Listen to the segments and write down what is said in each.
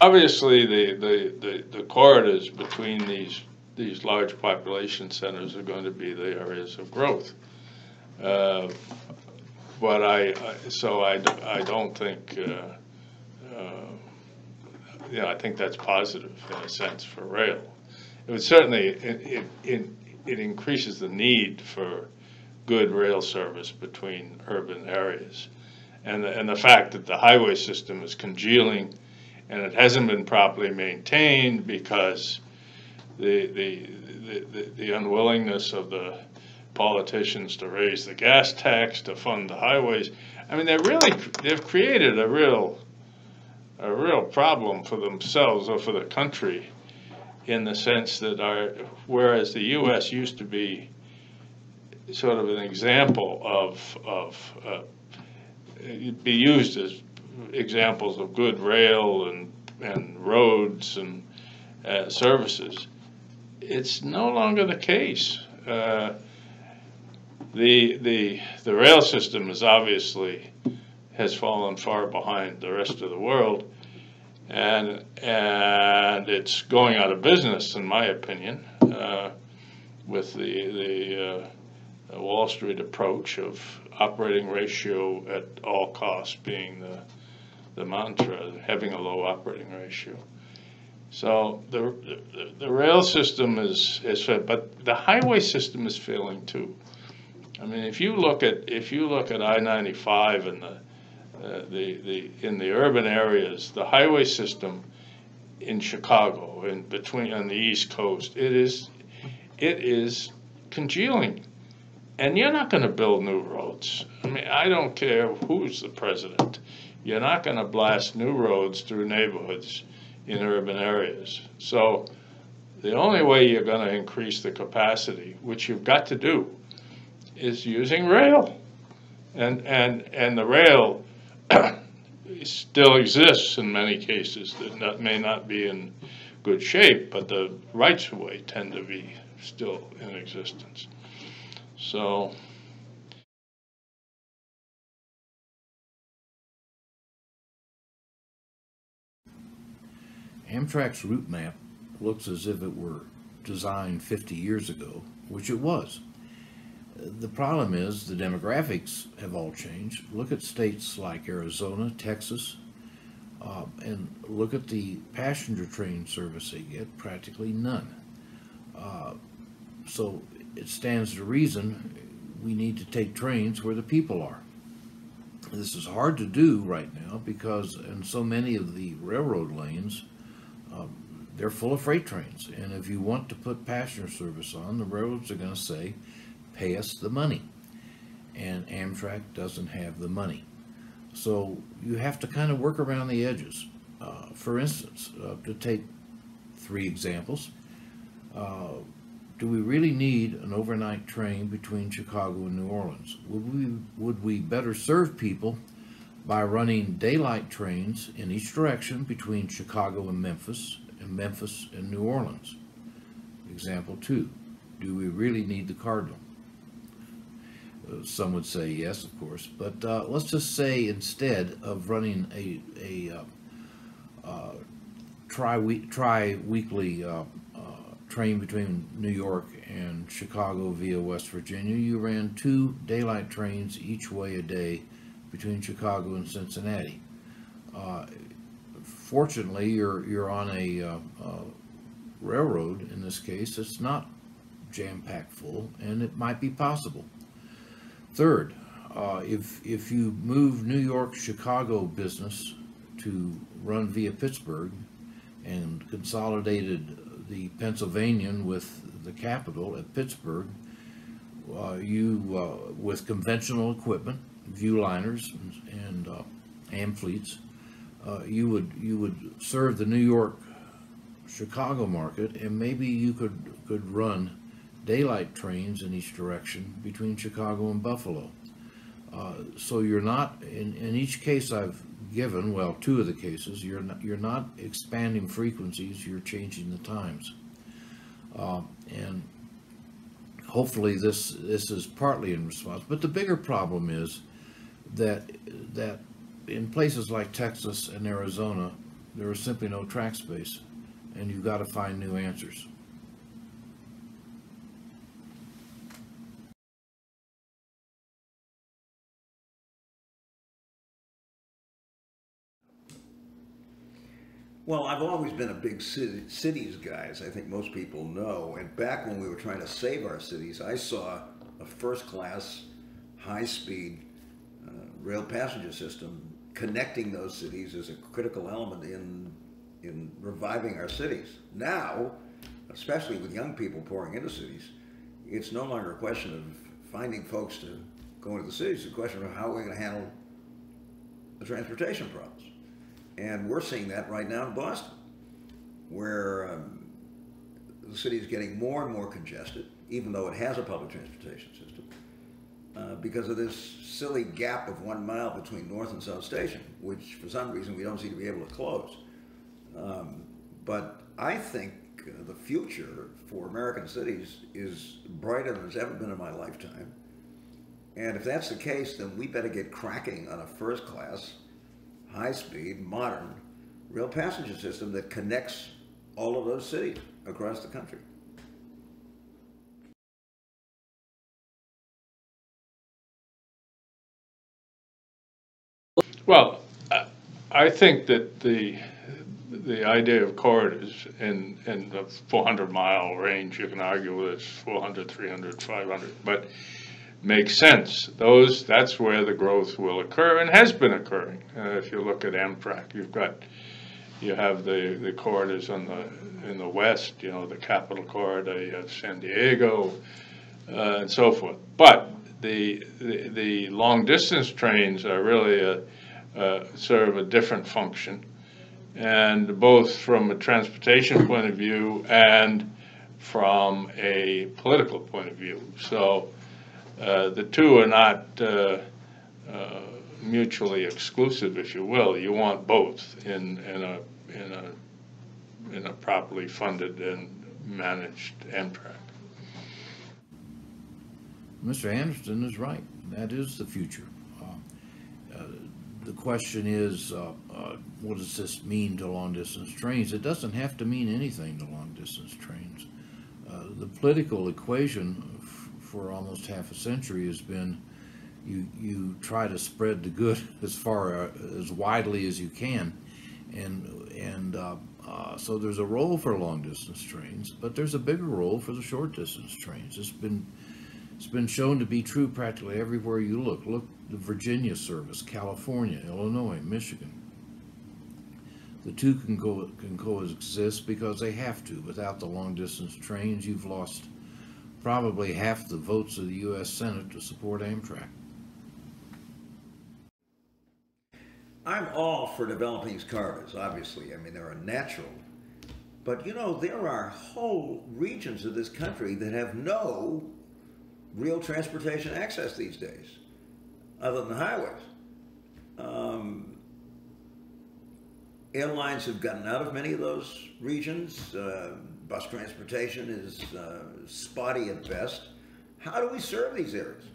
obviously the corridors between these large population centers are going to be the areas of growth. But I don't think, I think that's positive in a sense for rail. It would certainly, it increases the need for good rail service between urban areas. And the fact that the highway system is congealing and it hasn't been properly maintained because the unwillingness of the politicians to raise the gas tax to fund the highways. I mean, they've created a real problem for themselves or for the country, in the sense that whereas the U.S. used to be sort of an example of be used as examples of good rail and roads and services, it's no longer the case. The rail system is obviously has fallen far behind the rest of the world, and it's going out of business, in my opinion, with the Wall Street approach of operating ratio at all costs being the mantra, having a low operating ratio. So the rail system is but the highway system is failing too. I mean, if you look at I-95 and in the urban areas, the highway system in Chicago on the East Coast, it is congealing, and you're not going to build new roads. I mean, I don't care who's the president. You're not going to blast new roads through neighborhoods in urban areas. So the only way you're going to increase the capacity, which you've got to do, is using rail, and the rail still exists in many cases that may not be in good shape, but the rights of way tend to be still in existence. So Amtrak's route map looks as if it were designed 50 years ago, which it was. The problem is the demographics have all changed. Look at states like Arizona, Texas, and look at the passenger train service they get, practically none. So it stands to reason we need to take trains where the people are. This is hard to do right now because in so many of the railroad lanes, they're full of freight trains. And if you want to put passenger service on, the railroads are going to say, pay us the money. And Amtrak doesn't have the money. So you have to kind of work around the edges. For instance, to take 3 examples, do we really need an overnight train between Chicago and New Orleans? Would we better serve people by running daylight trains in each direction between Chicago and Memphis and New Orleans? Example 2, do we really need the Cardinal? Some would say yes, of course, but let's just say instead of running a tri-weekly train between New York and Chicago via West Virginia, you ran 2 daylight trains each way a day between Chicago and Cincinnati. Fortunately, you're on a railroad, in this case. It's not jam-packed full, and it might be possible. Third, if you move New York-Chicago business to run via Pittsburgh and consolidated the Pennsylvanian with the capital at Pittsburgh, with conventional equipment, Viewliners and Amfleets, you would serve the New York-Chicago market, and maybe you could run daylight trains in each direction between Chicago and Buffalo. So you're not, in each case I've given, well, 2 of the cases, you're not expanding frequencies, you're changing the times. And hopefully this is partly in response, but the bigger problem is that in places like Texas and Arizona, There is simply no track space, and you've got to find new answers. Well, I've always been a big cities guy, as I think most people know. And back when we were trying to save our cities, I saw a first-class, high-speed rail passenger system connecting those cities as a critical element in reviving our cities. Now, especially with young people pouring into cities, it's no longer a question of finding folks to go into the cities. It's a question of how we're going to handle the transportation problems. And we're seeing that right now in Boston, where the city is getting more and more congested, even though it has a public transportation system, because of this silly gap of 1 mile between North and South Station, which for some reason we don't seem to be able to close. But I think the future for American cities is brighter than it's ever been in my lifetime. And if that's the case, then we better get cracking on a first-class, high-speed, modern rail passenger system that connects all of those cities across the country. Well, I think that the idea of corridors in the 400-mile range, you can argue whether it's 400, 300, 500, but makes sense. That's where the growth will occur and has been occurring. If you look at Amtrak, you have the corridors in the west, the Capital Corridor, you have San Diego, and so forth. But the long distance trains are really serve a different function, and both from a transportation point of view and from a political point of view. So the two are not mutually exclusive, if you will. You want both in a properly funded and managed Amtrak. Mr. Anderson is right. That is the future. The question is, what does this mean to long-distance trains? It doesn't have to mean anything to long-distance trains. The political equation for almost half a century has been you try to spread the good as widely as you can, and so there's a role for long-distance trains, but there's a bigger role for the short-distance trains. It's been shown to be true practically everywhere you look. Look, the Virginia service, California, Illinois, Michigan. The two can coexist because they have to. Without the long-distance trains, you've lost probably half the votes of the U.S. Senate to support Amtrak. I'm all for developing these corridors, obviously. I mean, they're a natural. But, there are whole regions of this country that have no real transportation access these days, other than highways. Airlines have gotten out of many of those regions. Bus transportation is spotty at best. How do we serve these areas?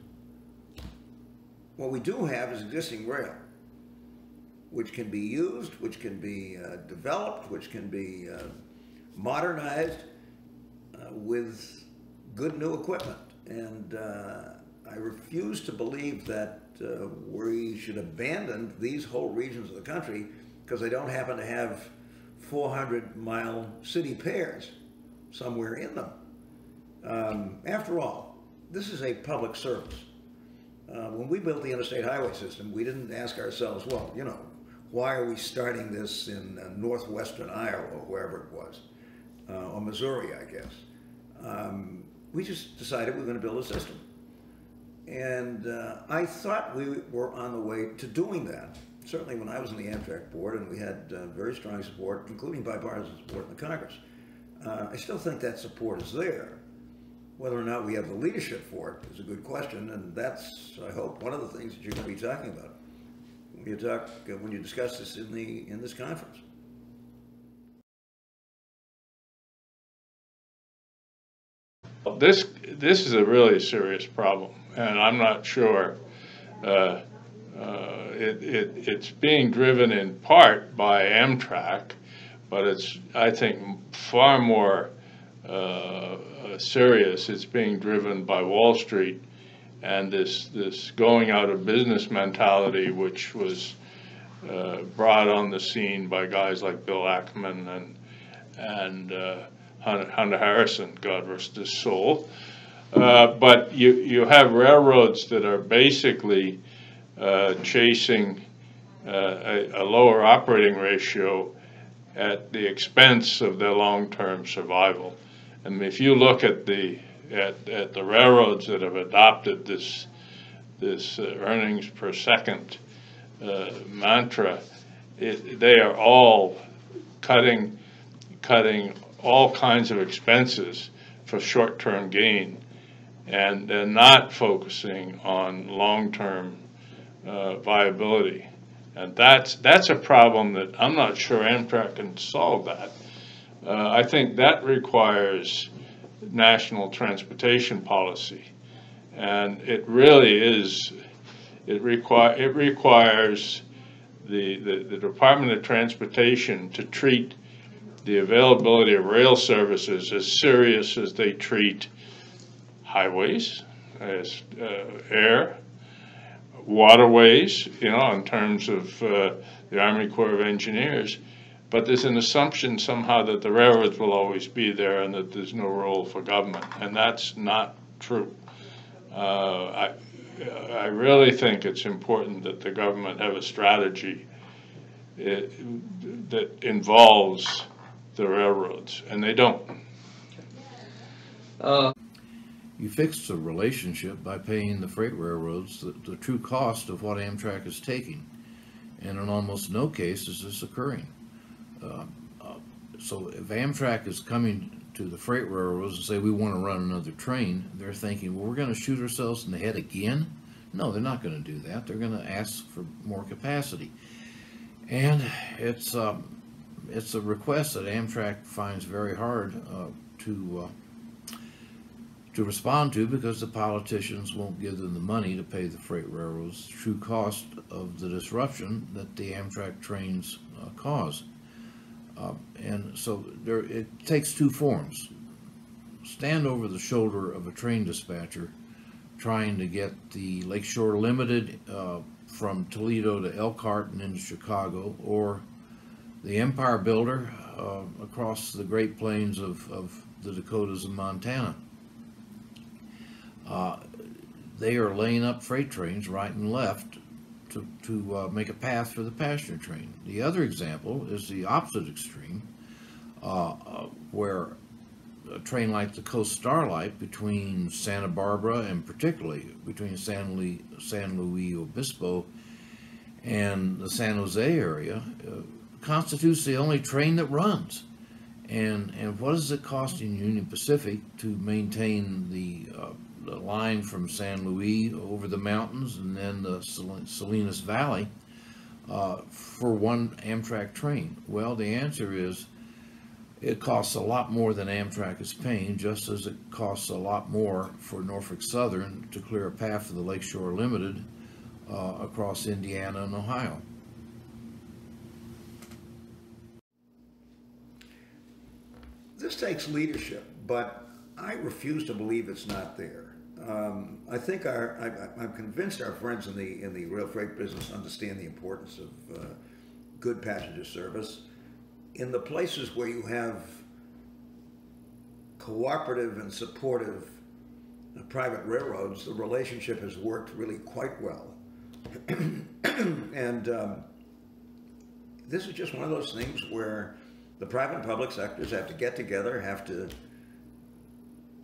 What we do have is existing rail, which can be used, which can be developed, which can be modernized with good new equipment. And I refuse to believe that we should abandon these whole regions of the country because they don't happen to have 400-mile city pairs somewhere in them. After all, this is a public service. When we built the interstate highway system, we didn't ask ourselves, well, why are we starting this in northwestern Iowa or wherever it was, or Missouri, I guess. We just decided we were going to build a system. And I thought we were on the way to doing that. Certainly when I was in the Amtrak Board, and we had very strong support, including bipartisan support in the Congress. I still think that support is there. Whether or not we have the leadership for it is a good question, and that's, I hope, one of the things that you're going to be talking about when you discuss this in this conference. This is a really serious problem, and I'm not sure it's being driven in part by Amtrak but it's, I think, far more serious. It's being driven by Wall Street and this going out of business mentality, which was brought on the scene by guys like Bill Ackman and Hunter Harrison, God rest his soul. But you have railroads that are basically chasing a lower operating ratio at the expense of their long-term survival. And if you look at the railroads that have adopted this earnings per second mantra, they are all cutting all kinds of expenses for short-term gain, and they're not focusing on long-term viability. And that's a problem that I'm not sure Amtrak can solve that. I think that requires national transportation policy, and it really is. It requires the Department of Transportation to treat the availability of rail services as serious as they treat highways, as air, waterways, in terms of the Army Corps of Engineers. But there's an assumption somehow that the railroads will always be there and that there's no role for government, and that's not true. I really think it's important that the government have a strategy that involves the railroads, and they don't. You fix the relationship by paying the freight railroads the true cost of what Amtrak is taking, and in almost no case is this occurring. So if Amtrak is coming to the freight railroads and say we want to run another train, they're thinking, well, we're going to shoot ourselves in the head again? No, they're not going to do that. They're going to ask for more capacity, and it's a request that Amtrak finds very hard to respond to, because the politicians won't give them the money to pay the freight railroads the true cost of the disruption that the Amtrak trains cause. And so it takes two forms. Stand over the shoulder of a train dispatcher trying to get the Lakeshore Limited from Toledo to Elkhart and into Chicago, or the Empire Builder across the Great Plains of the Dakotas and Montana. They are laying up freight trains right and left to make a path for the passenger train. The other example is the opposite extreme, where a train like the Coast Starlight between Santa Barbara and particularly between San Luis Obispo and the San Jose area constitutes the only train that runs. And what is it costing Union Pacific to maintain the line from San Luis over the mountains and then the Salinas Valley for one Amtrak train? Well, the answer is it costs a lot more than Amtrak is paying, just as it costs a lot more for Norfolk Southern to clear a path for the Lakeshore Limited across Indiana and Ohio. This takes leadership, but I refuse to believe it's not there. I think I'm convinced our friends in the rail freight business understand the importance of good passenger service. In the places where you have cooperative and supportive private railroads, the relationship has worked really quite well. And this is just one of those things where the private and public sectors have to get together, have to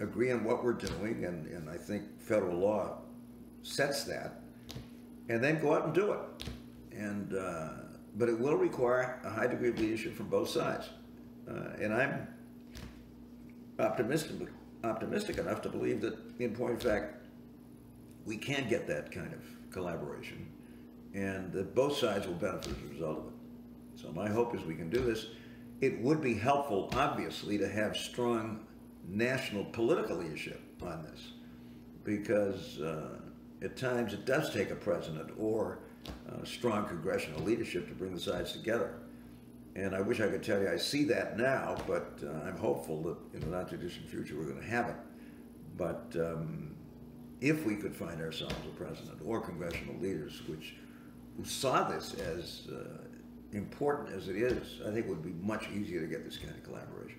agree on what we're doing, and I think federal law sets that, and then go out and do it. And but it will require a high degree of leadership from both sides. And I'm optimistic enough to believe that, in point of fact, we can get that kind of collaboration, and that both sides will benefit as a result of it. So my hope is we can do this. It would be helpful, obviously, to have strong national political leadership on this, because at times it does take a president or strong congressional leadership to bring the sides together. And I wish I could tell you I see that now, but I'm hopeful that in the not too distant future we're going to have it. But if we could find ourselves a president or congressional leaders who saw this as important as it is, I think it would be much easier to get this kind of collaboration.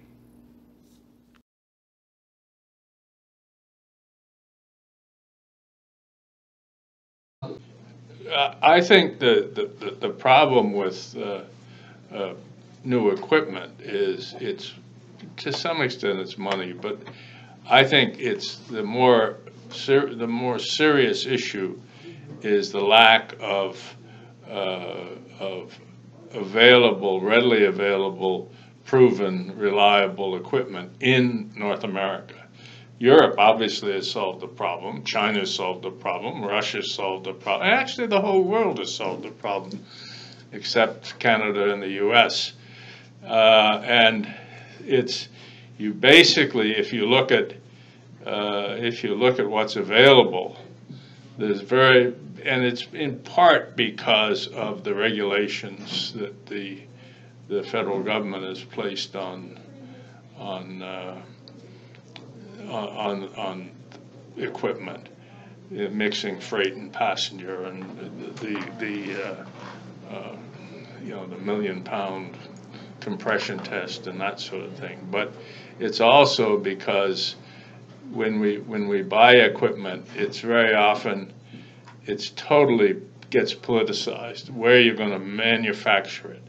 I think the problem with new equipment is to some extent it's money, but I think it's the more serious issue is the lack of readily available, proven, reliable equipment in North America. Europe obviously has solved the problem. China has solved the problem. Russia has solved the problem. Actually, the whole world has solved the problem, except Canada and the U.S. And you basically, if you look at what's available, and it's in part because of the regulations that the federal government has placed on equipment, mixing freight and passenger, and the million-pound compression test and that sort of thing. But it's also because when we buy equipment, it's very often totally gets politicized. Where you're going to manufacture it.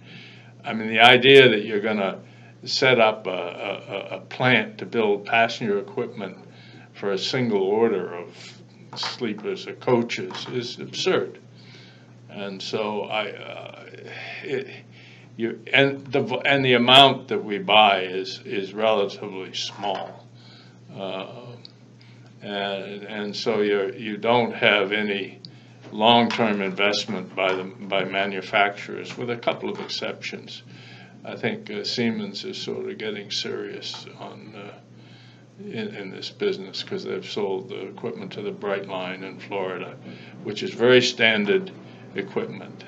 I mean, the idea that you're going to set up a plant to build passenger equipment for a single order of sleepers or coaches is absurd. And so the amount that we buy is relatively small, and so you don't have any long-term investment by manufacturers, with a couple of exceptions. I think Siemens is sort of getting serious in this business because they've sold the equipment to the Brightline in Florida, which is very standard equipment.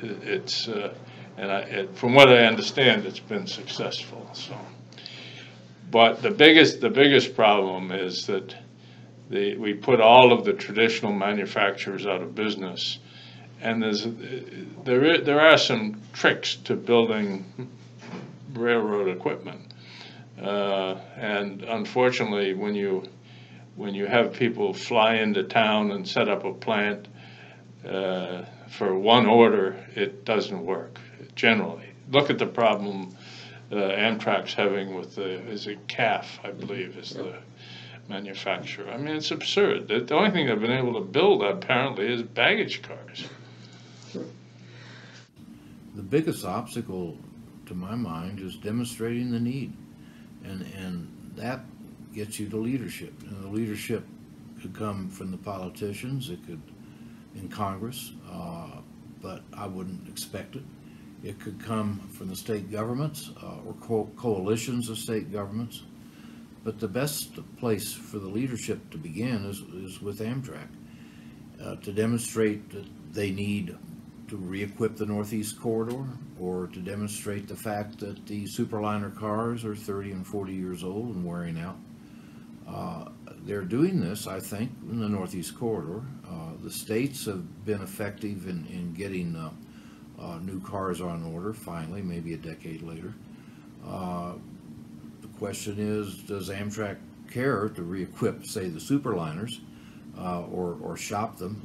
From what I understand, it's been successful. So, but the biggest problem is that we put all of the traditional manufacturers out of business, and there are some tricks to building railroad equipment, and unfortunately, when you have people fly into town and set up a plant for one order, it doesn't work generally. Look at the problem Amtrak's having with is it CAF, I believe, is the manufacturer. I mean, it's absurd. The only thing they've been able to build apparently is baggage cars. The biggest obstacle, to my mind, is demonstrating the need, and that gets you to leadership. And the leadership could come from the politicians, it could in Congress, but I wouldn't expect it. It could come from the state governments or coalitions of state governments. But the best place for the leadership to begin is with Amtrak, to demonstrate that they need to re-equip the Northeast Corridor, or to demonstrate the fact that the superliner cars are 30 and 40 years old and wearing out. They're doing this, I think, in the Northeast Corridor. The states have been effective in getting new cars on order, finally, maybe a decade later. The question is, does Amtrak care to re-equip, say, the superliners, or shop them,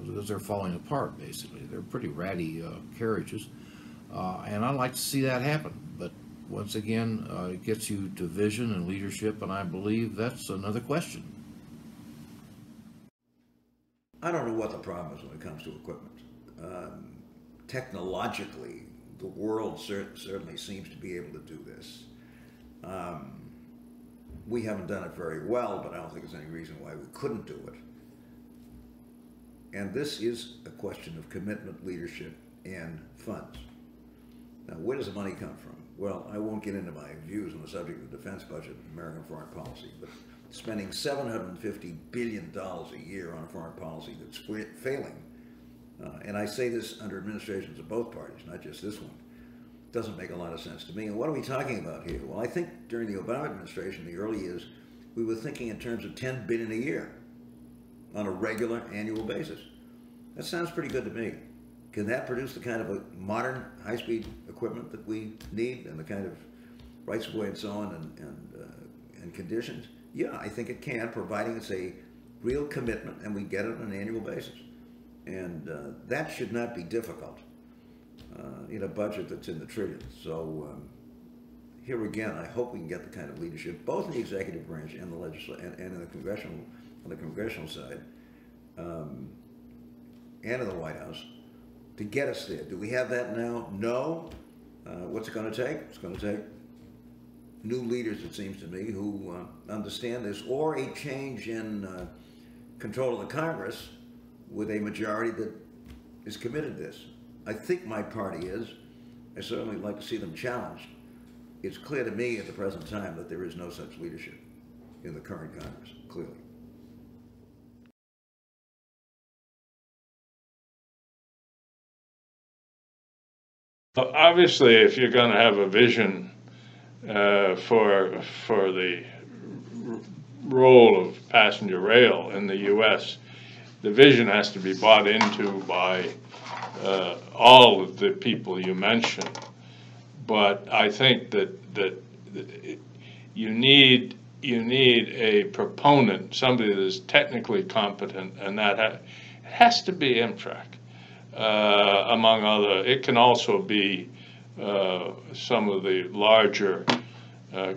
because they're falling apart, basically. They're pretty ratty carriages, and I'd like to see that happen. But once again, it gets you to vision and leadership, and I believe that's another question. I don't know what the problem is when it comes to equipment. Technologically, the world certainly seems to be able to do this. We haven't done it very well, but I don't think there's any reason why we couldn't do it. And this is a question of commitment, leadership, and funds. Now, where does the money come from? Well, I won't get into my views on the subject of the defense budget of American foreign policy, but spending $750 billion a year on a foreign policy that's failing, and I say this under administrations of both parties, not just this one, doesn't make a lot of sense to me. And what are we talking about here? Well, I think during the Obama administration, the early years, we were thinking in terms of $10 billion a year on a regular annual basis. That sounds pretty good to me. Can that produce the kind of a modern high-speed equipment that we need and the kind of rights of way and so on and conditions? Yeah, I think it can, providing it's a real commitment and we get it on an annual basis. And that should not be difficult in a budget that's in the trillions. So here again, I hope we can get the kind of leadership, both in the executive branch and the legislative, and in the congressional side, and in the White House, to get us there. Do we have that now? No. What's it going to take? It's going to take new leaders, it seems to me, who understand this, or a change in control of the Congress with a majority that is committed to this. I think my party is. I certainly like to see them challenged. It's clear to me at the present time that there is no such leadership in the current Congress, clearly. Obviously, if you're going to have a vision for the role of passenger rail in the U.S., the vision has to be bought into by all of the people you mentioned. But I think that you need a proponent, somebody that is technically competent, and that has to be Amtrak. Among other, it can also be some of the larger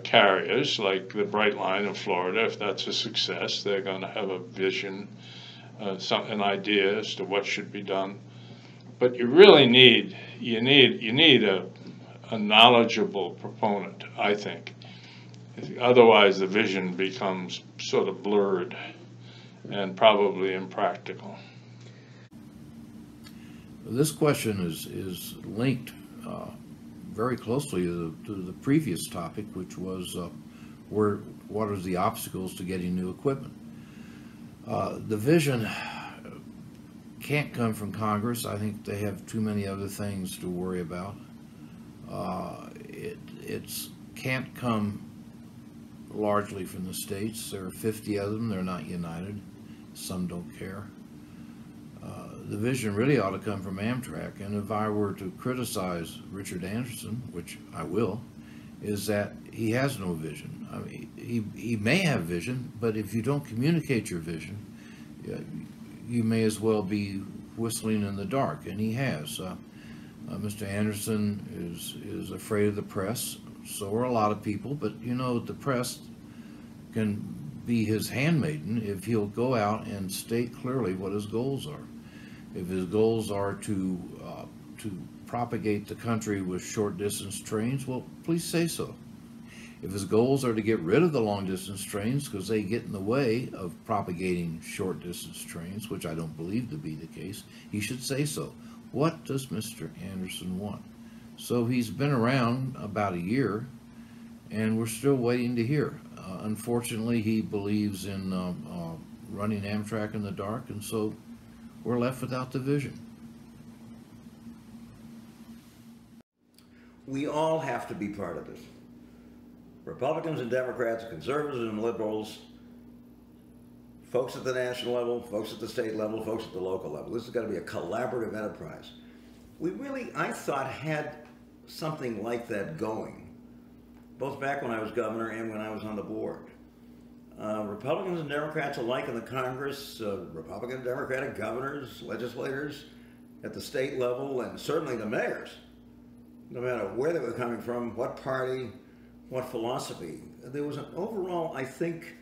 carriers, like the Brightline in Florida. If that's a success, they're going to have a vision, an idea as to what should be done. But you really need a knowledgeable proponent, I think. Otherwise, the vision becomes sort of blurred and probably impractical. This question is linked very closely to the previous topic, which was what are the obstacles to getting new equipment. The vision can't come from Congress. I think they have too many other things to worry about. It can't come largely from the states. There are 50 of them. They're not united. Some don't care. The vision really ought to come from Amtrak, and if I were to criticize Richard Anderson, which I will, is that he has no vision. I mean, he may have vision, but if you don't communicate your vision, you may as well be whistling in the dark, and he has. Mr. Anderson is afraid of the press. So are a lot of people, but you know, the press can be his handmaiden if he'll go out and state clearly what his goals are. If his goals are to propagate the country with short distance trains, well, please say so. If his goals are to get rid of the long distance trains because they get in the way of propagating short distance trains, which I don't believe to be the case, he should say so. What does Mr. Anderson want? So he's been around about a year, and we're still waiting to hear. Unfortunately, he believes in running Amtrak in the dark, and so we're left without the vision. We all have to be part of this. Republicans and Democrats, conservatives and liberals, folks at the national level, folks at the state level, folks at the local level. This has got to be a collaborative enterprise. We really, I thought, had something like that going, both back when I was governor and when I was on the board. Republicans and Democrats alike in the Congress, Republican and Democratic governors, legislators at the state level, and certainly the mayors, no matter where they were coming from, what party, what philosophy. There was an overall, I think,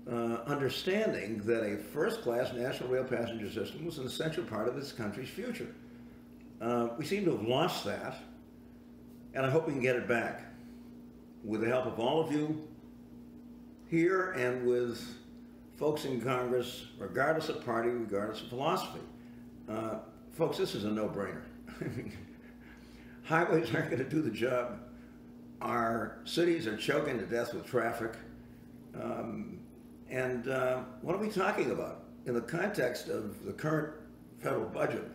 understanding that a first-class national rail passenger system was an essential part of this country's future. We seem to have lost that, and I hope we can get it back with the help of all of you here and with folks in Congress, regardless of party, regardless of philosophy. Folks, this is a no-brainer. Highways aren't going to do the job. Our cities are choking to death with traffic. And what are we talking about? In the context of the current federal budget,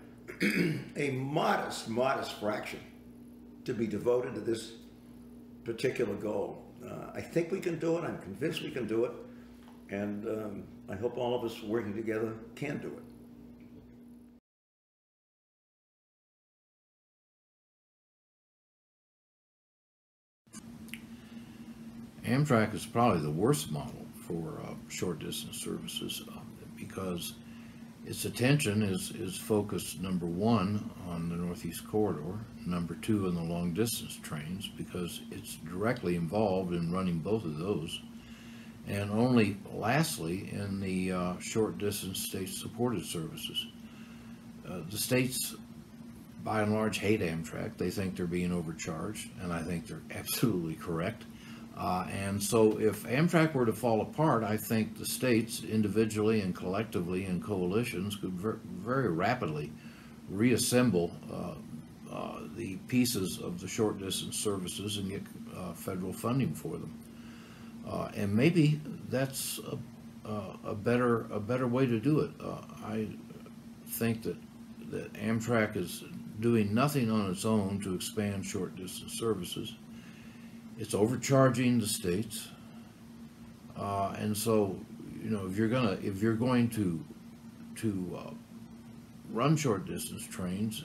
a modest fraction to be devoted to this particular goal. I think we can do it. I'm convinced we can do it. And I hope all of us working together can do it. Amtrak is probably the worst model for short distance services because its attention is focused, number one, on the Northeast Corridor, number two, on the long distance trains, because it's directly involved in running both of those, and only lastly in the short distance state supported services. The states by and large hate Amtrak. They think they're being overcharged, and I think they're absolutely correct. And so if Amtrak were to fall apart, I think the states individually and collectively in coalitions could very rapidly reassemble the pieces of the short distance services and get federal funding for them. And maybe that's a better way to do it. I think that Amtrak is doing nothing on its own to expand short distance services. It's overcharging the states, and so if you're going to run short distance trains,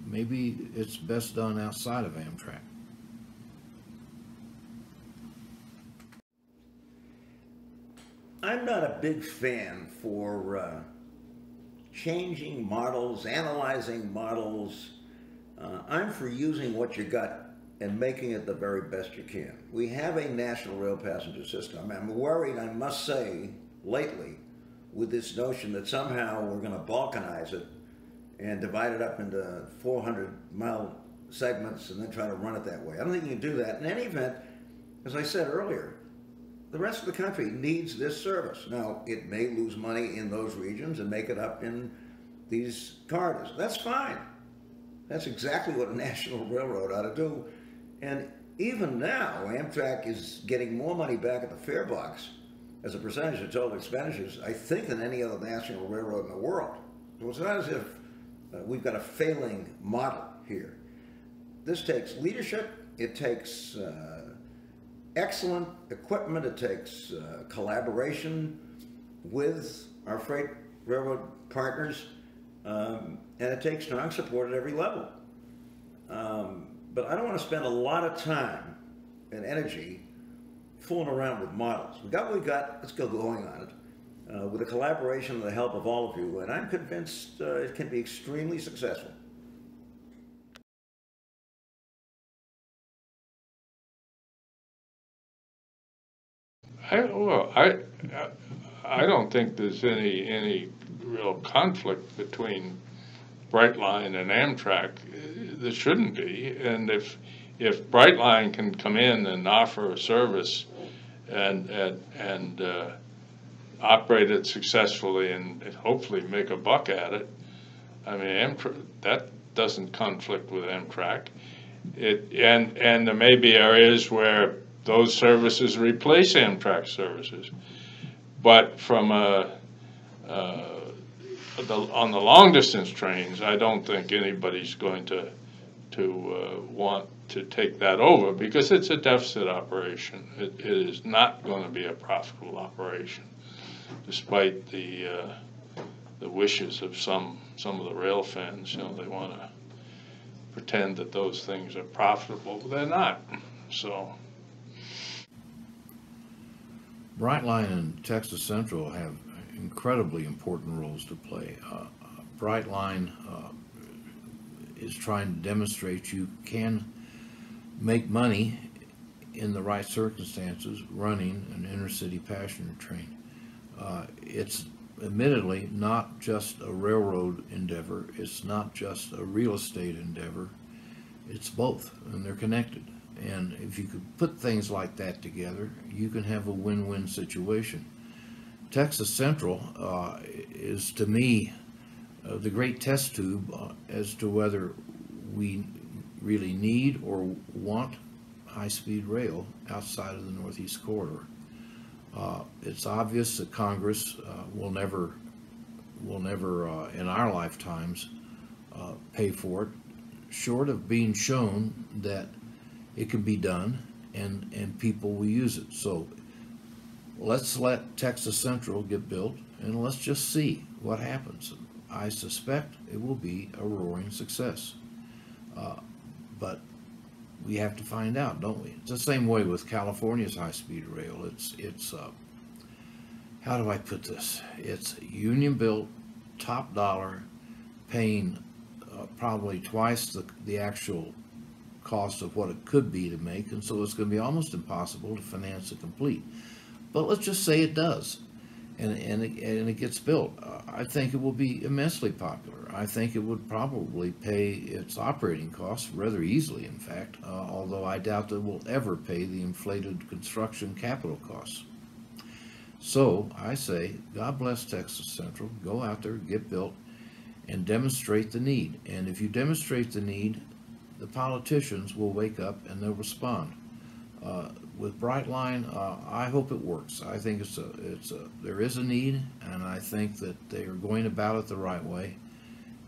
maybe it's best done outside of Amtrak. I'm not a big fan for changing models, analyzing models. I'm for using what you got and making it the very best you can. We have a national rail passenger system. I'm worried, I must say, lately, with this notion that somehow we're going to balkanize it and divide it up into 400-mile segments and then try to run it that way. I don't think you can do that. In any event, as I said earlier, the rest of the country needs this service. Now, it may lose money in those regions and make it up in these corridors. That's fine. That's exactly what a national railroad ought to do. And even now, Amtrak is getting more money back at the fare box as a percentage of total expenditures, I think, than any other national railroad in the world. So it's not as if we've got a failing model here. This takes leadership. It takes excellent equipment. It takes collaboration with our freight railroad partners. And it takes strong support at every level. But I don't want to spend a lot of time and energy fooling around with models. We got what we got, let's go going on it, with the collaboration and the help of all of you, and I'm convinced it can be extremely successful. I don't think there's any real conflict between Brightline and Amtrak. There shouldn't be, and if Brightline can come in and offer a service and operate it successfully and hopefully make a buck at it, I mean, that doesn't conflict with Amtrak. And there may be areas where those services replace Amtrak services, but from on the long distance trains, I don't think anybody's going to want to take that over, because it's a deficit operation. It is not going to be a profitable operation, despite the wishes of some of the rail fans. They want to pretend that those things are profitable, but they're not. So Brightline and Texas Central have incredibly important roles to play. Brightline is trying to demonstrate you can make money in the right circumstances running an intercity passenger train. It's admittedly not just a railroad endeavor, it's not just a real estate endeavor, it's both, and they're connected. And if you could put things like that together, you can have a win-win situation. Texas Central is, to me, the great test tube as to whether we really need or want high-speed rail outside of the Northeast Corridor. It's obvious that Congress will never in our lifetimes pay for it, short of being shown that it can be done, and people will use it. So let's let Texas Central get built, and let's just see what happens. I suspect it will be a roaring success. But we have to find out, don't we? It's the same way with California's high-speed rail. It's how do I put this? It's union built, top dollar, paying probably twice the actual cost of what it could be to make, and so it's going to be almost impossible to finance it complete. But let's just say it does, and it gets built. I think it will be immensely popular. I think it would probably pay its operating costs rather easily, in fact, although I doubt that it will ever pay the inflated construction capital costs. So I say, God bless Texas Central. Go out there, get built, and demonstrate the need. And if you demonstrate the need, the politicians will wake up and they'll respond. With Brightline, I hope it works. I think there is a need, and I think that they are going about it the right way.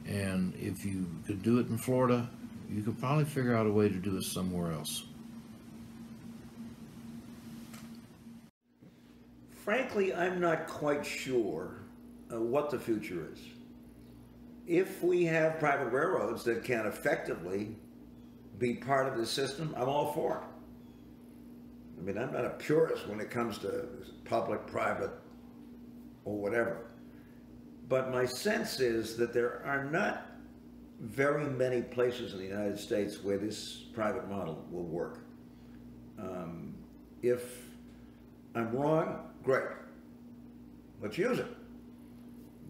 And if you could do it in Florida, you could probably figure out a way to do it somewhere else. Frankly, I'm not quite sure what the future is. If we have private railroads that can effectively be part of the system, I'm all for it. I mean, I'm not a purist when it comes to public, private, or whatever. But my sense is that there are not very many places in the United States where this private model will work. If I'm wrong, great. Let's use it.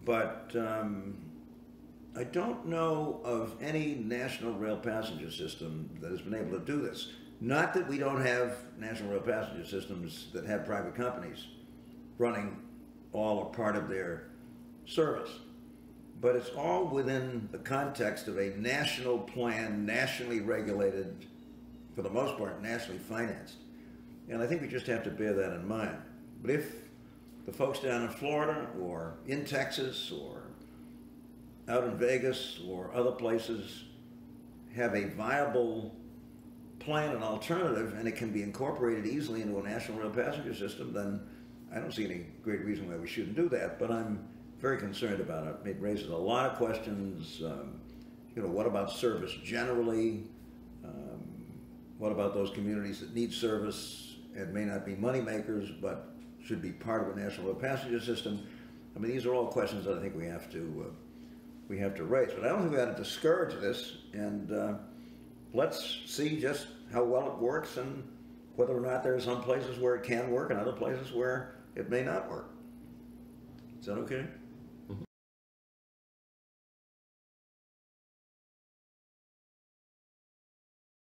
But I don't know of any national rail passenger system that has been able to do this. Not that we don't have national rail passenger systems that have private companies running all or part of their service, but it's all within the context of a national plan, nationally regulated, for the most part, nationally financed. And I think we just have to bear that in mind. But if the folks down in Florida or in Texas or out in Vegas or other places have a viable plan, an alternative, and it can be incorporated easily into a national rail passenger system, then I don't see any great reason why we shouldn't do that. But I'm very concerned about it. It raises a lot of questions. What about service generally? What about those communities that need service and may not be money makers, but should be part of a national rail passenger system? I mean, these are all questions that I think we have to raise. But I don't think we ought to discourage this, and let's see just how well it works and whether or not there are some places where it can work and other places where it may not work. Is that okay?